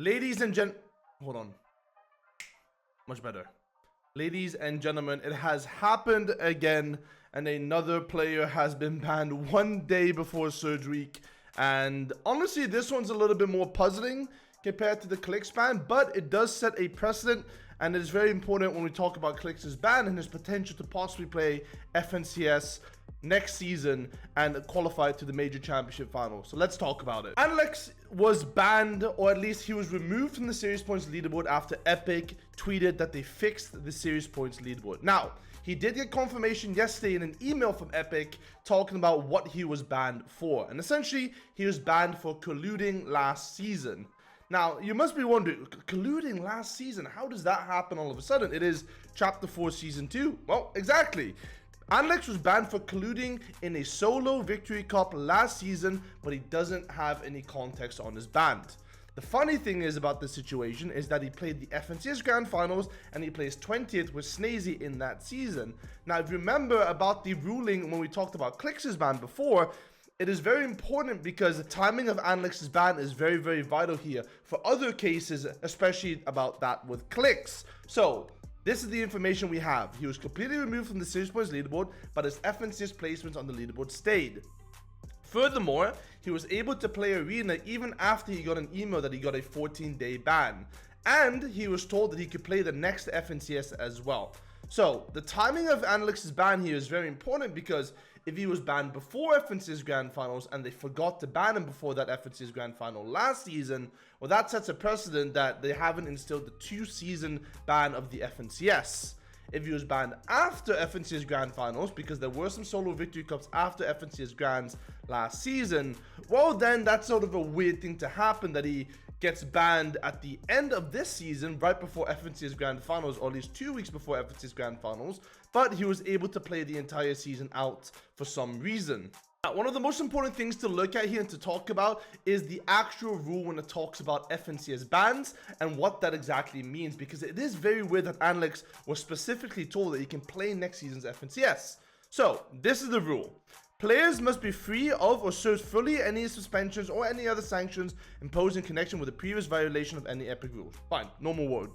Ladies and hold on. Much better. Ladies and gentlemen, it has happened again, and another player has been banned 1 day before Surge Week. And honestly, this one's a little bit more puzzling compared to the Clicks ban, but it does set a precedent, and it is very important when we talk about Clicks' ban and his potential to possibly play FNCS next season and qualify to the major championship final. So let's talk about it. Andilex was banned, or at least he was removed from the series points leaderboard after Epic tweeted that they fixed the series points leaderboard. Now, he did get confirmation yesterday in an email from Epic talking about what he was banned for, and essentially he was banned for colluding last season. Now, you must be wondering, colluding last season, how does that happen all of a sudden? It is Chapter 4 Season 2. Well, exactly. Andilex was banned for colluding in a solo victory cup last season, but he doesn't have any context on his ban. The funny thing is about this situation is that he played the FNCS Grand Finals and he placed 20th with Snazy in that season. Now, if you remember about the ruling when we talked about Clicks' ban before, it is very important because the timing of Andilex's ban is very, very vital here for other cases, especially about that with Clicks. So, this is the information we have. He was completely removed from the series points leaderboard, but his FNCS placements on the leaderboard stayed. Furthermore, he was able to play Arena even after he got an email that he got a 14-day ban. And he was told that he could play the next FNCS as well. So, the timing of Andilex's ban here is very important because if he was banned before FNCS Grand Finals and they forgot to ban him before that FNCS Grand Final last season, well, that sets a precedent that they haven't instilled the 2-season ban of the FNCS. If he was banned after FNCS Grand Finals, because there were some solo victory cups after FNCS Grands last season, well, then that's sort of a weird thing to happen, that he gets banned at the end of this season, right before FNCS Grand Finals, or at least 2 weeks before FNCS Grand Finals, but he was able to play the entire season out for some reason. Now, one of the most important things to look at here and to talk about is the actual rule when it talks about FNCS bans and what that exactly means, because it is very weird that Andilex was specifically told that he can play next season's FNCS. So, this is the rule. Players must be free of or serve fully any suspensions or any other sanctions imposed in connection with the previous violation of any Epic rules. Fine, normal word.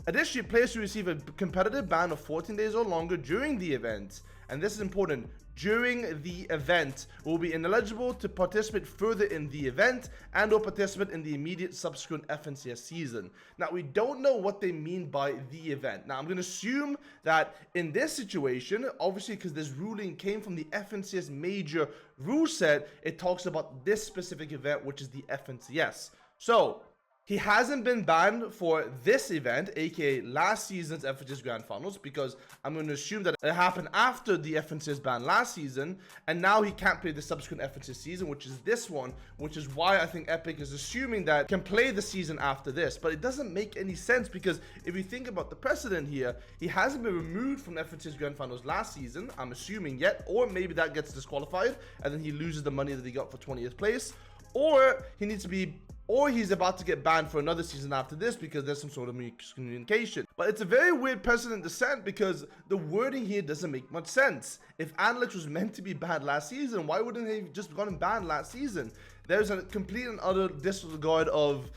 Additionally, players who receive a competitive ban of 14 days or longer during the event, and this is important, during the event, will be ineligible to participate further in the event and or participate in the immediate subsequent FNCS season. Now, we don't know what they mean by the event. Now, I'm going to assume that in this situation, obviously because this ruling came from the FNCS major rule set, it talks about this specific event, which is the FNCS. So, he hasn't been banned for this event, aka last season's FNCS Grand Finals, because I'm going to assume that it happened after the FNCS ban last season, and now he can't play the subsequent FNCS season, which is this one, which is why I think Epic is assuming that he can play the season after this. But it doesn't make any sense, because if you think about the precedent here, he hasn't been removed from FNCS Grand Finals last season, I'm assuming yet, or maybe that gets disqualified, and then he loses the money that he got for 20th place, or he needs to be, or he's about to get banned for another season after this because there's some sort of miscommunication. But it's a very weird precedent to set because the wording here doesn't make much sense. If Andilex was meant to be banned last season, why wouldn't he just gotten banned last season? There's a complete and utter disregard of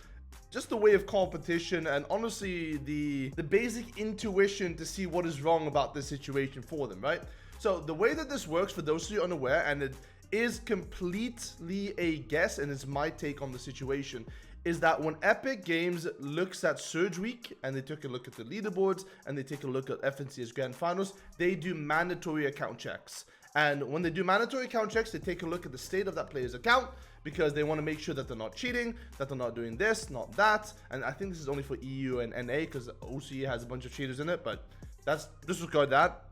just the way of competition and honestly the basic intuition to see what is wrong about this situation for them, right? So the way that this works, for those of you unaware, and it is completely a guess and it's my take on the situation, is that when Epic Games looks at Surge Week and they took a look at the leaderboards and they take a look at FNCS Grand Finals, they do mandatory account checks. And when they do mandatory account checks, they take a look at the state of that player's account because they want to make sure that they're not cheating, that they're not doing this, not that. And I think this is only for EU and NA because OCE has a bunch of cheaters in it, but that's disregard that.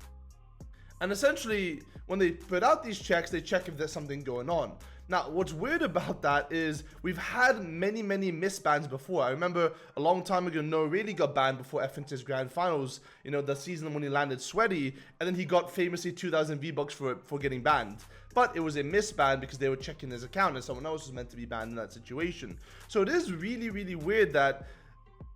And essentially, when they put out these checks, they check if there's something going on. Now, what's weird about that is we've had many misbans before. I remember a long time ago, No really got banned before FNCS Grand Finals, you know, the season when he landed sweaty, and then he got famously 2,000 V-Bucks for getting banned. But it was a misban because they were checking his account and someone else was meant to be banned in that situation. So it is really weird that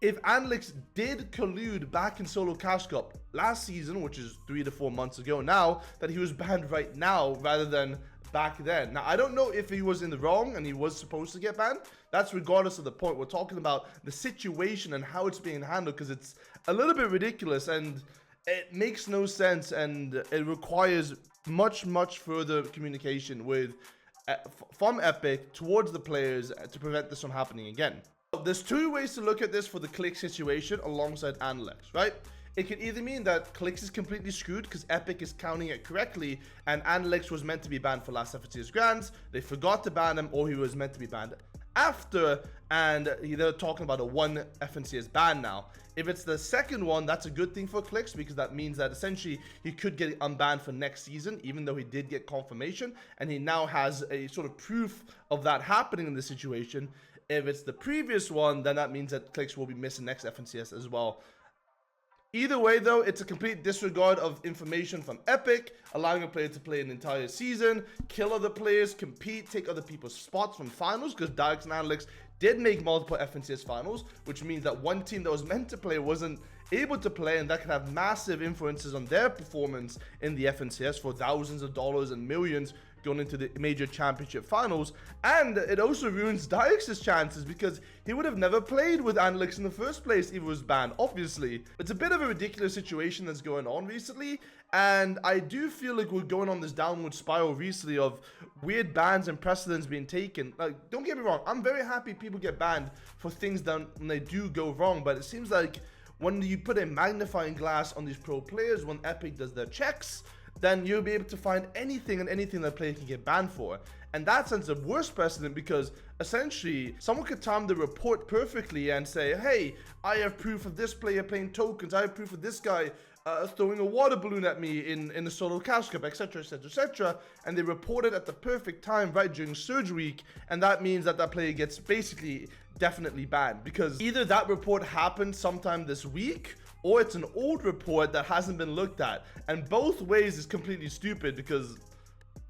if Andilex did collude back in Solo Cash Cup last season, which is 3 to 4 months ago now, that he was banned right now rather than back then. Now, I don't know if he was in the wrong and he was supposed to get banned. That's regardless of the point. We're talking about the situation and how it's being handled, because it's a little bit ridiculous and it makes no sense, and it requires much further communication with from Epic towards the players to prevent this from happening again. There's two ways to look at this for the Click situation alongside Andilex, right? It could either mean that Clicks is completely screwed because Epic is counting it correctly and Andilex was meant to be banned for last FNCS Grands, they forgot to ban him, or he was meant to be banned after, and they're talking about a 1 FNCS ban now. If it's the second one, that's a good thing for Clicks, because that means that essentially he could get unbanned for next season, even though he did get confirmation, and he now has a sort of proof of that happening in the situation. If it's the previous one, then that means that Clicks will be missing next FNCS as well. Either way, though, it's a complete disregard of information from Epic, allowing a player to play an entire season, kill other players, compete, take other people's spots from finals, because Andilex and Andilex did make multiple FNCS finals, which means that one team that was meant to play wasn't able to play, and that can have massive influences on their performance in the FNCS for thousands of dollars and millions going into the major championship finals. And it also ruins Andialex's chances, because he would have never played with Andilex in the first place if he was banned. Obviously, it's a bit of a ridiculous situation that's going on recently, and I do feel like we're going on this downward spiral recently of weird bans and precedents being taken. Like, don't get me wrong, I'm very happy people get banned for things that when they do go wrong, but it seems like when you put a magnifying glass on these pro players, when Epic does their checks, then you'll be able to find anything and anything that player can get banned for. And that sends a worse precedent, because essentially someone could time the report perfectly and say, hey, I have proof of this player playing tokens, I have proof of this guy throwing a water balloon at me in the solo cash cup, etc, etc, and they report it at the perfect time right during Surge Week, and that means that that player gets basically definitely banned, because either that report happened sometime this week, or it's an old report that hasn't been looked at. And both ways is completely stupid, because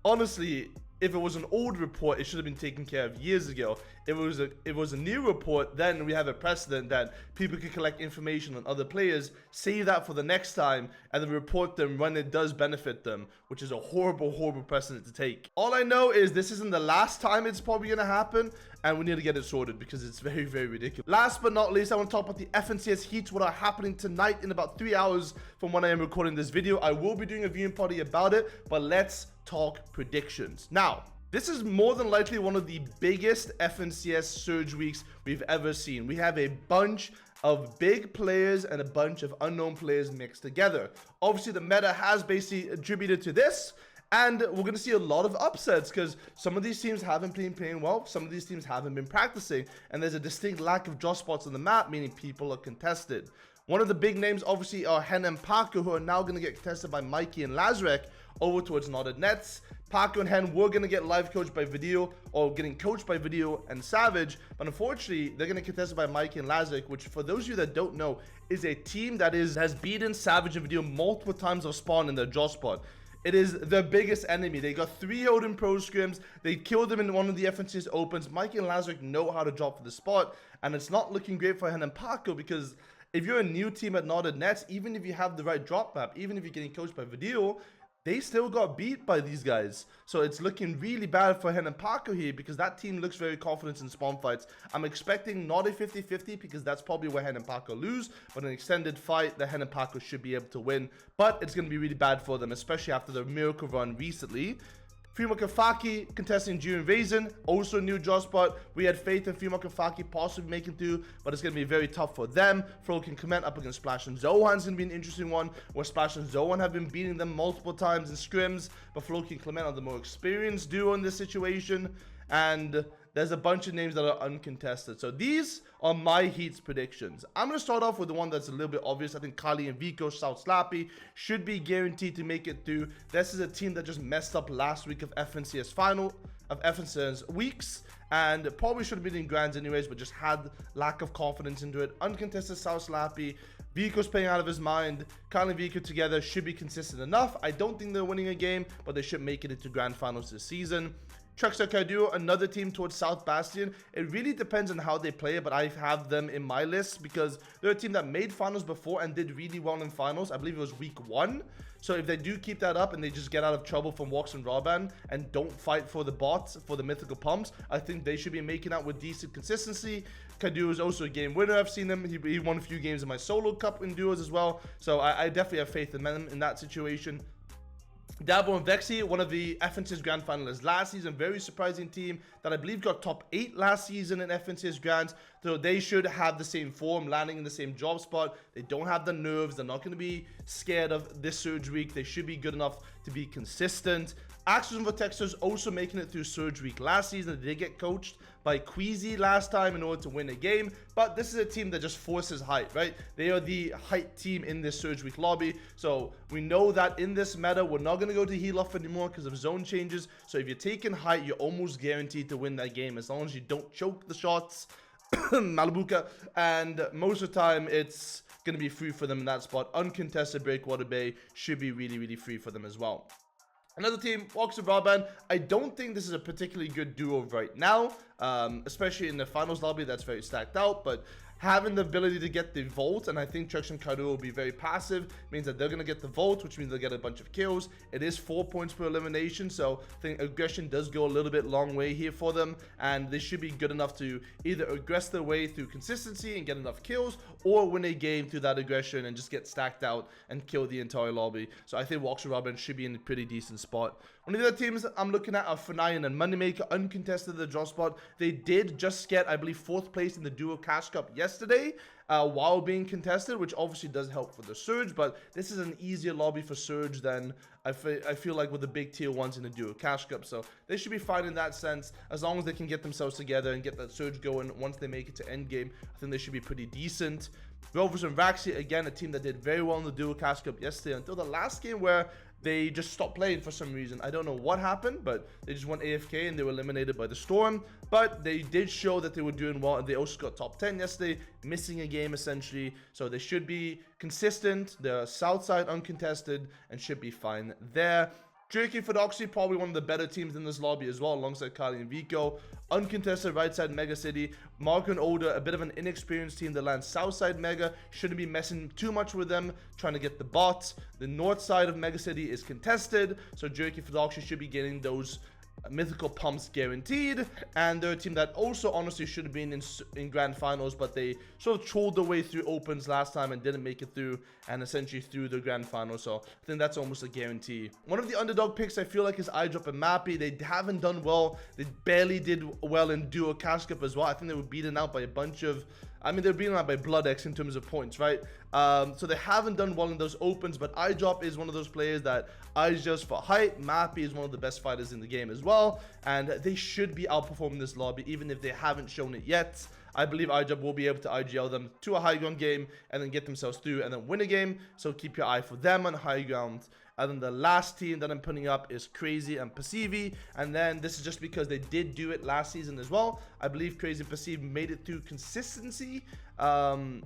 honestly, if it was an old report, it should have been taken care of years ago. If it was a new report, then we have a precedent that people can collect information on other players, save that for the next time, and then report them when it does benefit them, which is a horrible precedent to take. All I know is this isn't the last time it's probably going to happen, and we need to get it sorted, because it's very ridiculous. Last but not least, I want to talk about the FNCS heats, what are happening tonight in about 3 hours from when I am recording this video. I will be doing a viewing party about it, but let's talk predictions. Now, this is more than likely one of the biggest FNCS Surge weeks we've ever seen. We have a bunch of big players and a bunch of unknown players mixed together. Obviously, the meta has basically attributed to this, and we're going to see a lot of upsets, because some of these teams haven't been playing well, some of these teams haven't been practicing, and there's a distinct lack of draw spots on the map, meaning people are contested. One of the big names obviously are Hen and Paco, who are now going to get contested by Mikey and Lazarek over towards Knotted Nets. Paco and Hen were going to get live coached by Video, or getting coached by Video and Savage, but unfortunately they're going to get contested by Mikey and Lazarek, which, for those of you that don't know, is a team that has beaten Savage and Video multiple times of spawn in their draw spot. It is their biggest enemy. They got 3 Odin Pro scrims. They killed them in one of the FNCS Opens. Mikey and Lazarek know how to drop for the spot, and it's not looking great for Hen and Paco, because if you're a new team at Knotted Nets, even if you have the right drop map, even if you're getting coached by Video, they still got beat by these guys. So it's looking really bad for Hen and Paco here, because that team looks very confident in spawn fights. I'm expecting not a 50-50, because that's probably where Hen and Paco lose, but an extended fight, the Hen and Paco should be able to win. But it's going to be really bad for them, especially after their miracle run recently. Fumakafaki contesting during Raisin, also new draw spot. We had faith in Fumakafaki possibly making through, but it's going to be very tough for them. Flo can comment up against Splash and Zohan's going to be an interesting one, where Splash and Zohan have been beating them multiple times in scrims, but Flo can Clement are the more experienced duo in this situation, and there's a bunch of names that are uncontested. So these are my heats predictions. I'm going to start off with the one that's a little bit obvious. I think Kali and Vico, South Slappy should be guaranteed to make it through. This is a team that just messed up last week of FNCS weeks, and probably should have been in Grands anyways, but just had lack of confidence into it. Uncontested South Slappy. Vico's playing out of his mind. Kali and Vico together should be consistent enough. I don't think they're winning a game, but they should make it into Grand Finals this season. Truckster Duo, another team towards South Bastion. It really depends on how they play, but I have them in my list because they're a team that made finals before and did really well in finals. I believe it was week 1. So if they do keep that up and they just get out of trouble from Walks and Raban and don't fight for the bots, for the mythical pumps, I think they should be making out with decent consistency. Kadu is also a game winner. I've seen him. He won a few games in my solo cup in duos as well. So I definitely have faith in them in that situation. Dabo and Vexy, one of the FNCS Grand Finalists last season. Very surprising team that I believe got top 8 last season in FNCS Grands. So they should have the same form, landing in the same job spot. They don't have the nerves. They're not going to be scared of this Surge Week. They should be good enough to be consistent. Axis and Vortexers also making it through Surge Week last season. They did get coached by Queasy last time in order to win a game, but this is a team that just forces height, right? They are the height team in this Surge Week lobby, so we know that in this meta, we're not going to go to heal off anymore because of zone changes. So if you're taking height, you're almost guaranteed to win that game as long as you don't choke the shots, Malibuka, and most of the time, it's going to be free for them in that spot. Uncontested Breakwater Bay should be really, really free for them as well. Another team, Walks of Raban. I don't think this is a particularly good duo right now, especially in the finals lobby. That's very stacked out, but having the ability to get the Volt, and I think Chuck and Kadu will be very passive, means that they're going to get the Volt, which means they'll get a bunch of kills. It is 4 points per elimination, so I think aggression does go a little bit long way here for them, and they should be good enough to either aggress their way through consistency and get enough kills, or win a game through that aggression and just get stacked out and kill the entire lobby. So I think Walks of Raban should be in a pretty decent spot. One of the other teams I'm looking at are Fortnite and Moneymaker, uncontested the draw spot. They did just get, I believe, 4th place in the Duo Cash Cup yesterday while being contested, which obviously does help for the Surge, but this is an easier lobby for Surge than I feel like with the big tier ones in the Duo Cash Cup. So they should be fine in that sense as long as they can get themselves together and get that Surge going once they make it to endgame. I think they should be pretty decent. Rovers and Raxi, again, a team that did very well in the Duo Cash Cup yesterday until the last game where they just stopped playing for some reason. I don't know what happened, but they just went AFK and they were eliminated by the Storm. But they did show that they were doing well, and they also got top 10 yesterday, missing a game essentially. So they should be consistent. They're Southside uncontested and should be fine there. Jerky for Doxy, probably one of the better teams in this lobby as well, alongside Kali and Vico. Uncontested right side Mega City. Marco and Older, a bit of an inexperienced team that lands south side Mega. Shouldn't be messing too much with them, trying to get the bots. The north side of Mega City is contested, so Jerky for Doxy should be getting those mythical pumps guaranteed. And they're a team that also honestly should have been in grand finals, but they sort of trolled their way through opens last time and didn't make it through, and essentially through the grand final. So I think that's almost a guarantee. One of the underdog picks I feel like is iDrop and Mappy. They haven't done well. They barely did well in Duo Cash Cup as well. I think they were beaten out by a bunch of, I mean, they're beaten out by BloodX in terms of points, right? So they haven't done well in those opens, but iDrop is one of those players that eyes just for height. Mappy is one of the best fighters in the game as well, and they should be outperforming this lobby, even if they haven't shown it yet. I believe iDrop will be able to IGL them to a high ground game and then get themselves through and then win a game. So keep your eye for them on high ground. And then the last team that I'm putting up is Crazy and Pacivi. And then this is just because they did do it last season as well. I believe Crazy and Pacivi made it through consistency. And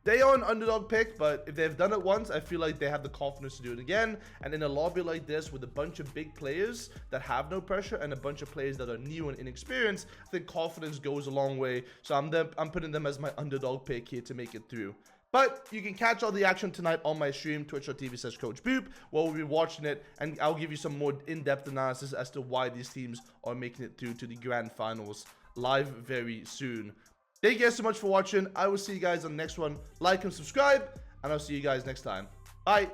they are an underdog pick, but if they've done it once, I feel like they have the confidence to do it again. And in a lobby like this with a bunch of big players that have no pressure and a bunch of players that are new and inexperienced, I think confidence goes a long way. So I'm putting them as my underdog pick here to make it through. But you can catch all the action tonight on my stream, twitch.tv/CoachBoop, where we'll be watching it, and I'll give you some more in-depth analysis as to why these teams are making it through to the grand finals live very soon. Thank you guys so much for watching. I will see you guys on the next one. Like and subscribe, and I'll see you guys next time. Bye.